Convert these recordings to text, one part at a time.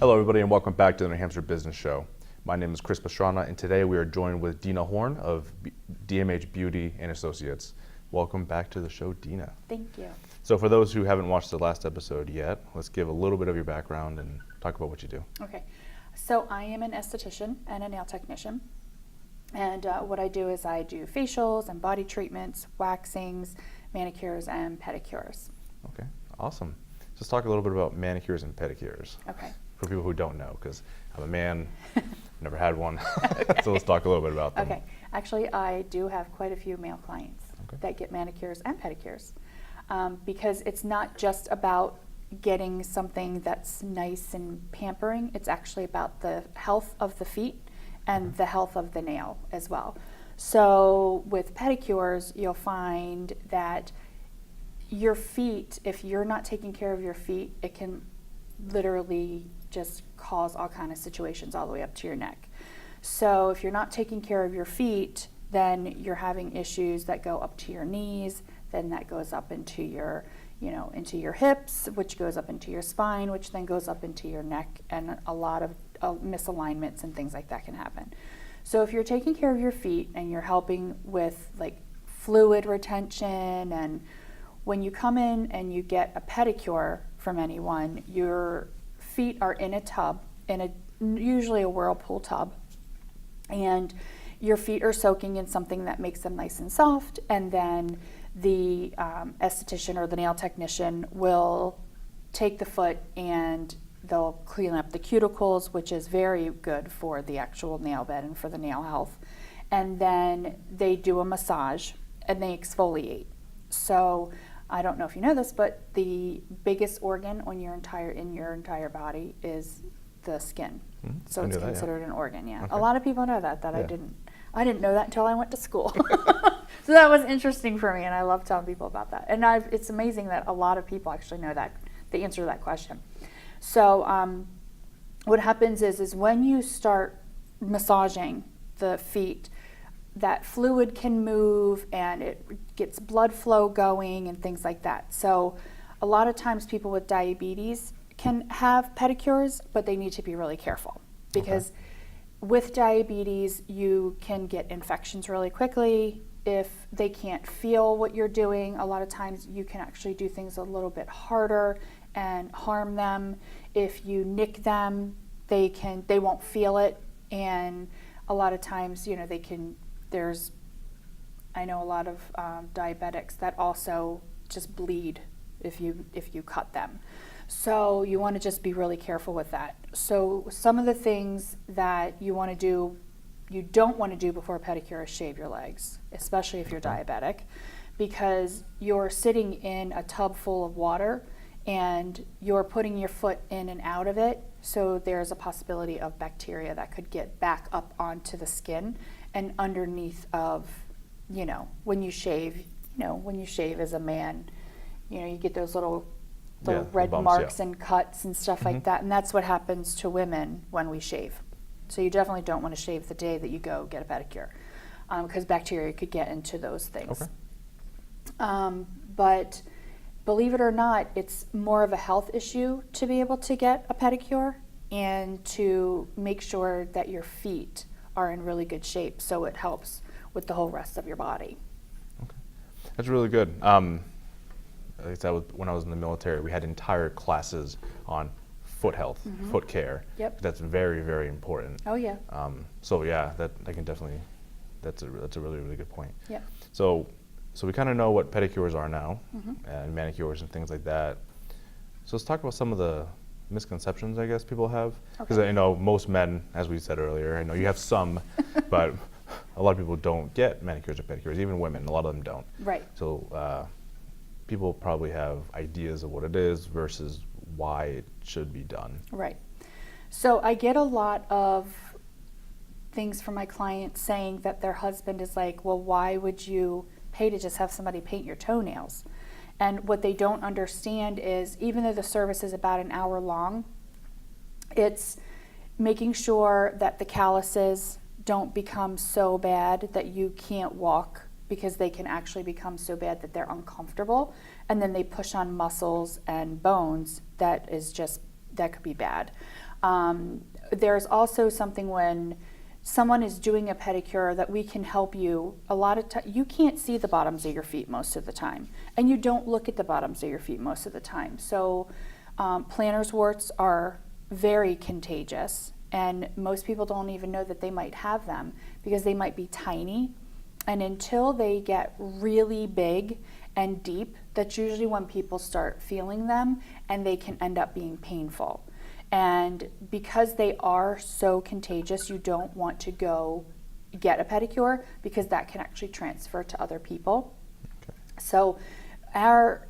Hello everybody and welcome back to the New Hampshire Business Show. My name is Chris Pastrana and today we are joined with Deana Horne of DMH Beauty and Associates. Welcome back to the show, Deana. Thank you. So for those who haven't watched the last episode yet, let's give a little bit of your background and talk about what you do. Okay, so I am an esthetician and a nail technician. And what I do is I do facials and body treatments, waxings, manicures, and pedicures. Okay, awesome. Let's talk a little bit about manicures and pedicures. Okay. For people who don't know, because I'm a man, never had one. Okay. So let's talk a little bit about them. Okay. Actually, I do have quite a few male clients that get manicures and pedicures because it's not just about getting something that's nice and pampering. It's actually about the health of the feet and the health of the nail as well. So with pedicures, you'll find that your feet, if you're not taking care of your feet, it can literally just cause all kind of situations all the way up to your neck. So if you're not taking care of your feet, then you're having issues that go up to your knees, then that goes up into your, into your hips, which goes up into your spine, which then goes up into your neck, and a lot of misalignments and things like that can happen. So if you're taking care of your feet and you're helping with like fluid retention, and when you come in and you get a pedicure from anyone, your feet are in a tub, usually a Whirlpool tub, and your feet are soaking in something that makes them nice and soft, and then the esthetician or the nail technician will take the foot and they'll clean up the cuticles, which is very good for the actual nail bed and for the nail health. And then they do a massage and they exfoliate. So I don't know if you know this, but the biggest organ on your entire body is the skin. Mm-hmm. So it's considered an organ. Yeah. Okay. A lot of people know that. I didn't know that until I went to school. So that was interesting for me, and I love telling people about that. And it's amazing that a lot of people actually know that, the answer to that question. So what happens is when you start massaging the feet, that fluid can move and it gets blood flow going and things like that. So a lot of times people with diabetes can have pedicures, but they need to be really careful because with diabetes you can get infections really quickly. If they can't feel what you're doing, a lot of times you can actually do things a little bit harder and harm them. If you nick them, they won't feel it, and a lot of times, I know a lot of diabetics that also just bleed if you cut them. So you want to just be really careful with that. So some of the things that you don't want to do before a pedicure is shave your legs, especially if you're diabetic, because you're sitting in a tub full of water and you're putting your foot in and out of it. So there's a possibility of bacteria that could get back up onto the skin and underneath of, when you shave as a man, you get those little red bumps, marks and cuts and stuff like that. And that's what happens to women when we shave. So you definitely don't want to shave the day that you go get a pedicure because bacteria could get into those things. Okay. But believe it or not, it's more of a health issue to be able to get a pedicure and to make sure that your feet are in really good shape so it helps with the whole rest of your body. Okay. That's really good. Like I said, when I was in the military, we had entire classes on foot health, foot care. Yep. That's very, very important. Oh yeah. So yeah, that's a really, really good point. Yep. So we kind of know what pedicures are now, and manicures and things like that. So let's talk about some of the misconceptions I guess people have. Because I know most men, as we said earlier, I know you have some, but a lot of people don't get manicures or pedicures, even women, a lot of them don't. Right. So people probably have ideas of what it is versus why it should be done. Right. So I get a lot of things from my clients saying that their husband is like, well, why would you pay to just have somebody paint your toenails? And what they don't understand is, even though the service is about an hour long, it's making sure that the calluses don't become so bad that you can't walk, because they can actually become so bad that they're uncomfortable, and then they push on muscles and bones that could be bad. There's also something when someone is doing a pedicure that we can help you. A lot of times, you can't see the bottoms of your feet most of the time, and you don't look at the bottoms of your feet most of the time. So plantar warts are very contagious, and most people don't even know that they might have them because they might be tiny. And until they get really big and deep, that's usually when people start feeling them, and they can end up being painful. And because they are so contagious, you don't want to go get a pedicure because that can actually transfer to other people. Okay. So our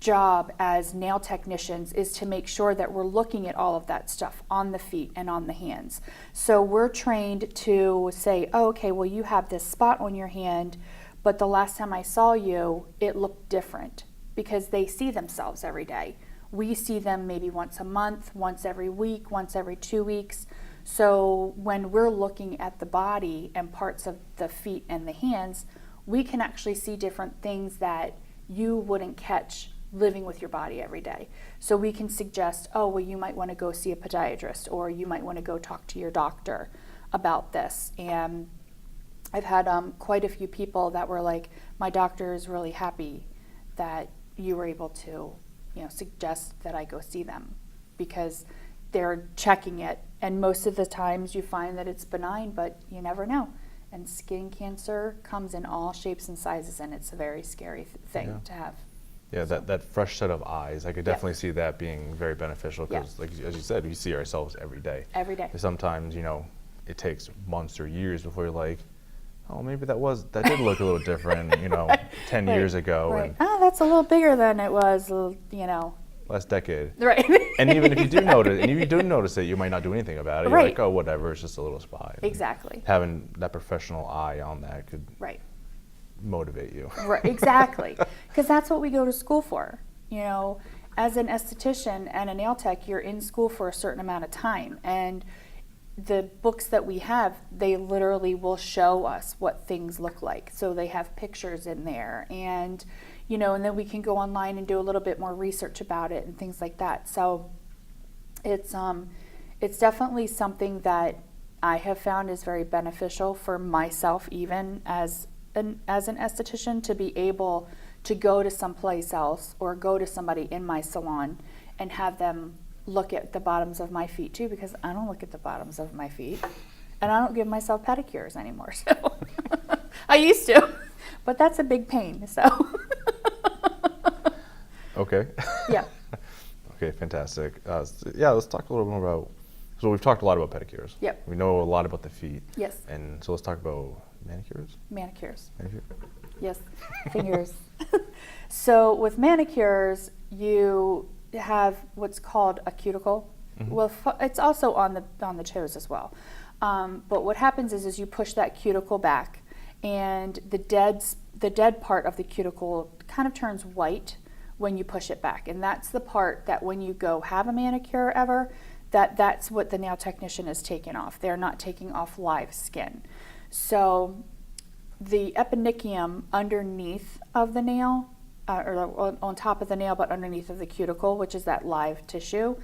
job as nail technicians is to make sure that we're looking at all of that stuff on the feet and on the hands. So we're trained to say, oh, okay, well, you have this spot on your hand, but the last time I saw you, it looked different, because they see themselves every day. We see them maybe once a month, once every week, once every 2 weeks. So when we're looking at the body and parts of the feet and the hands, we can actually see different things that you wouldn't catch living with your body every day. So we can suggest, oh, well, you might want to go see a podiatrist, or you might want to go talk to your doctor about this. And I've had quite a few people that were like, my doctor is really happy that you were able to suggest that I go see them, because they're checking it, and most of the times you find that it's benign, but you never know. And skin cancer comes in all shapes and sizes, and it's a very scary thing to have. Yeah, that fresh set of eyes, I could definitely see that being very beneficial, because like as you said, we see ourselves every day. Every day. Sometimes, it takes months or years before you're like, oh, maybe that did look a little different, 10 years ago. Right. And oh, that's a little bigger than it was, last decade. Right. And even if you do notice it, you might not do anything about it. You're like, oh, whatever, it's just a little spot. Exactly. And having that professional eye on that could motivate you. Right. Exactly. Because that's what we go to school for. As an esthetician and a nail tech, you're in school for a certain amount of time, and the books that we have, they literally will show us what things look like. So they have pictures in there, and and then we can go online and do a little bit more research about it and things like that. So it's definitely something that I have found is very beneficial for myself, even as an esthetician, to be able to go to someplace else or go to somebody in my salon and have them look at the bottoms of my feet too, because I don't look at the bottoms of my feet, and I don't give myself pedicures anymore. So I used to, but that's a big pain. So okay. Yeah. Okay, fantastic. Let's talk a little more about. So we've talked a lot about pedicures. Yep. We know a lot about the feet. Yes. And so let's talk about manicures. Manicures. Manicure. Yes. Fingers. So with manicures, you have what's called a cuticle. Mm-hmm. Well, it's also on the toes as well. But what happens is you push that cuticle back, and the dead part of the cuticle kind of turns white when you push it back, and that's the part that when you go have a manicure ever, that's what the nail technician is taking off. They're not taking off live skin. So the eponychium underneath of the nail, or on top of the nail but underneath of the cuticle, which is that live tissue,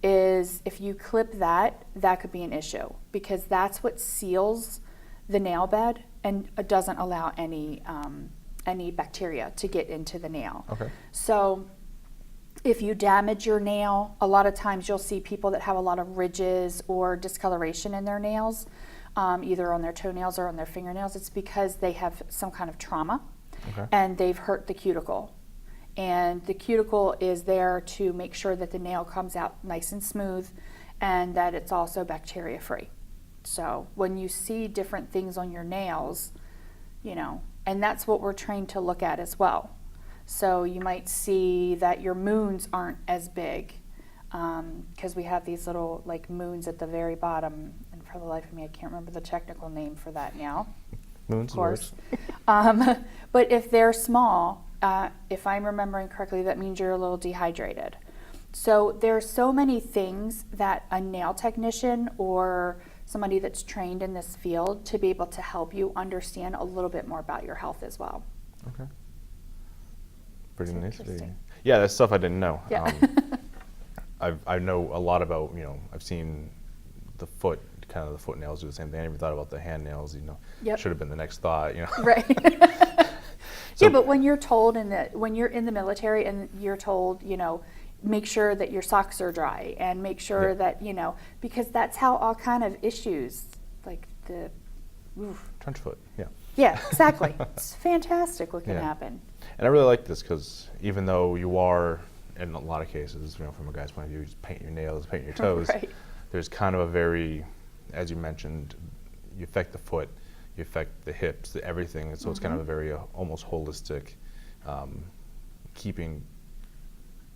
is if you clip that could be an issue, because that's what seals the nail bed and doesn't allow any bacteria to get into the nail. Okay. So if you damage your nail, a lot of times you'll see people that have a lot of ridges or discoloration in their nails, either on their toenails or on their fingernails. It's because they have some kind of trauma. Okay. And they've hurt the cuticle. And the cuticle is there to make sure that the nail comes out nice and smooth, and that it's also bacteria free. So when you see different things on your nails, and that's what we're trained to look at as well. So you might see that your moons aren't as big, because we have these little moons at the very bottom, and for the life of me I can't remember the technical name for that now. Moons, of course. But if they're small, if I'm remembering correctly, that means you're a little dehydrated. So there's so many things that a nail technician or somebody that's trained in this field to be able to help you understand a little bit more about your health as well. Okay. Pretty nice. Yeah, that's stuff I didn't know. Yeah. I know a lot about, I've seen the foot, kind of the foot nails do the same thing. I never thought about the hand nails, Yep. should have been the next thought, Right. So- Yeah, but when you're told when you're in the military and you're told, make sure that your socks are dry and make sure Yeah. that, because that's how all kind of issues like the, oof. Trench foot, yeah. Yeah, exactly. It's fantastic what can Yeah. happen. And I really like this because even though you are, in a lot of cases, from a guy's point of view, just paint your nails, paint your toes, Right. there's kind of a very, as you mentioned, you affect the foot, you affect the hips, everything. And so it's kind of a very almost holistic, keeping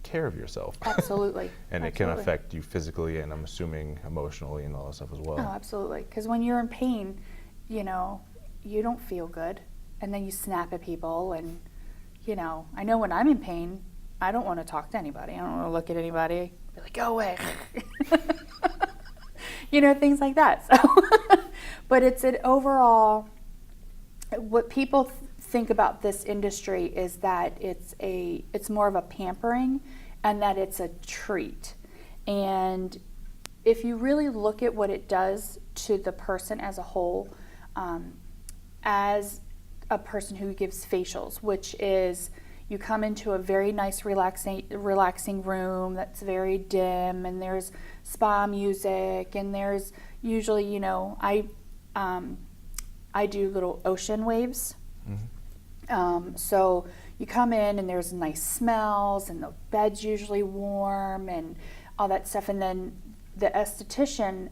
care of yourself. Absolutely. And it can affect you physically and I'm assuming emotionally and all that stuff as well. Oh, absolutely. Because when you're in pain, you don't feel good. And then you snap at people. And, I know when I'm in pain, I don't want to talk to anybody. I don't want to look at anybody. Be like, go away. Things like that. So, but it's an overall, what people think about this industry is that it's more of a pampering and that it's a treat. And if you really look at what it does to the person as a whole, as a person who gives facials, which is you come into a very nice relaxing room that's very dim and there's spa music and there's usually, I do little ocean waves. So you come in and there's nice smells and the bed's usually warm and all that stuff. And then the esthetician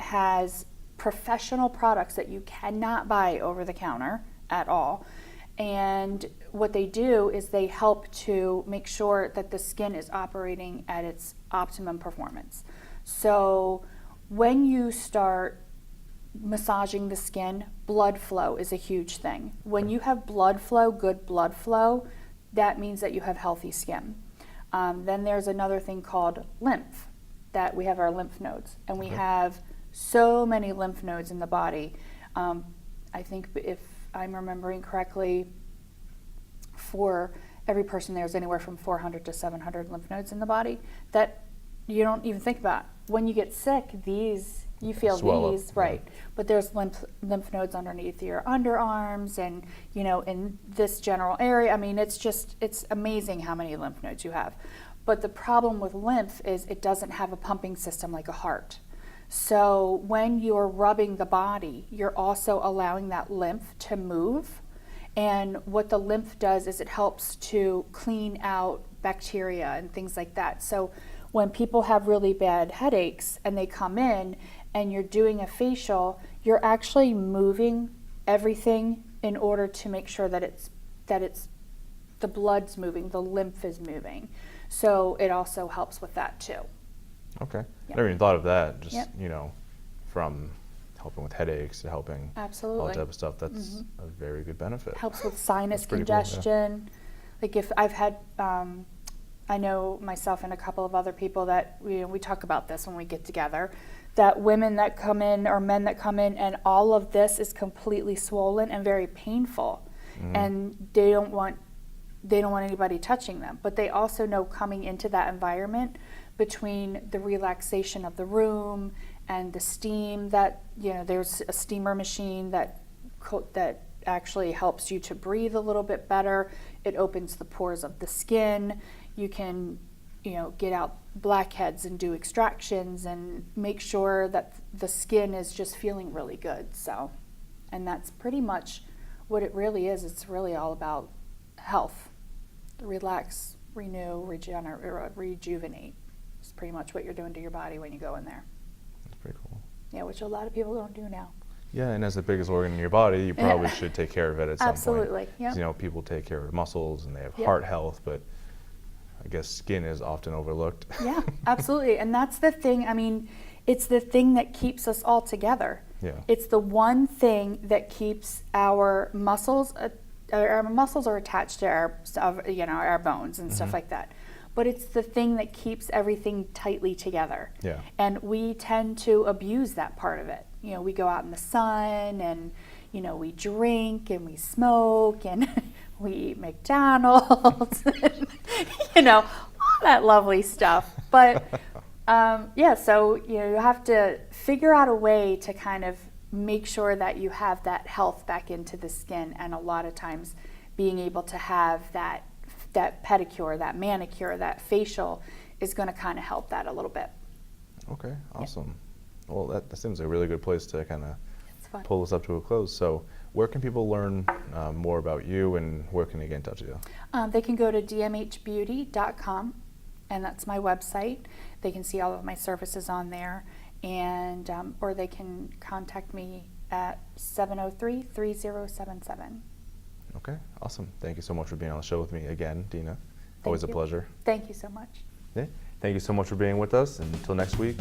has professional products that you cannot buy over the counter at all. And what they do is they help to make sure that the skin is operating at its optimum performance. So when you start massaging the skin, blood flow is a huge thing. When you have blood flow, good blood flow, that means that you have healthy skin. Then there's another thing called lymph, that we have our lymph nodes. And we have so many lymph nodes in the body. I think if I'm remembering correctly, for every person there's anywhere from 400 to 700 lymph nodes in the body that you don't even think about. When you get sick, you feel Swell these, up, right? But there's lymph nodes underneath your underarms and, in this general area. I mean, it's amazing how many lymph nodes you have. But the problem with lymph is it doesn't have a pumping system like a heart. So when you're rubbing the body, you're also allowing that lymph to move. And what the lymph does is it helps to clean out bacteria and things like that. So when people have really bad headaches and they come in and you're doing a facial, you're actually moving everything in order to make sure that it's the blood's moving, the lymph is moving. So it also helps with that too. Okay. Yep. Never even thought of that. Just, Yep. From helping with headaches to helping Absolutely. all that type of stuff. That's a very good benefit. Helps with sinus That's pretty cool, yeah. congestion. Like if I've had, I know myself and a couple of other people that we talk about this when we get together, that women that come in or men that come in and all of this is completely swollen and very painful, and they don't want anybody touching them. But they also know coming into that environment, between the relaxation of the room and the steam that, there's a steamer machine that actually helps you to breathe a little bit better. It opens the pores of the skin. You can, get out blackheads and do extractions and make sure that the skin is just feeling really good. So, and that's pretty much what it really is. It's really all about health. Relax, renew, rejuvenate. It's pretty much what you're doing to your body when you go in there. That's pretty cool. Yeah, which a lot of people don't do now. Yeah, and as the biggest organ in your body, you probably should take care of it at some Absolutely, point. yeah. 'Cause, people take care of muscles and they have Yep. heart health, but I guess skin is often overlooked. Yeah, absolutely. And that's the thing. I mean, it's the thing that keeps us all together. Yeah. It's the one thing that keeps our muscles. Our muscles are attached to our bones and stuff like that. But it's the thing that keeps everything tightly together. Yeah. And we tend to abuse that part of it. We go out in the sun and, we drink and we smoke and we eat McDonald's. that lovely stuff. But yeah, so you have to figure out a way to kind of make sure that you have that health back into the skin, and a lot of times being able to have that pedicure, that manicure, that facial is going to kind of help that a little bit. Okay, awesome. Yeah. Well, that seems like a really good place to kind of pull this up to a close. So where can people learn more about you, and where can they get in touch with you? They can go to dmhbeauty.com, and that's my website. They can see all of my services on there, and or they can contact me at 703-3077. Okay, awesome. Thank you so much for being on the show with me again, Deana. Always a pleasure. Thank you so much. Yeah. Thank you so much for being with us, and until next week.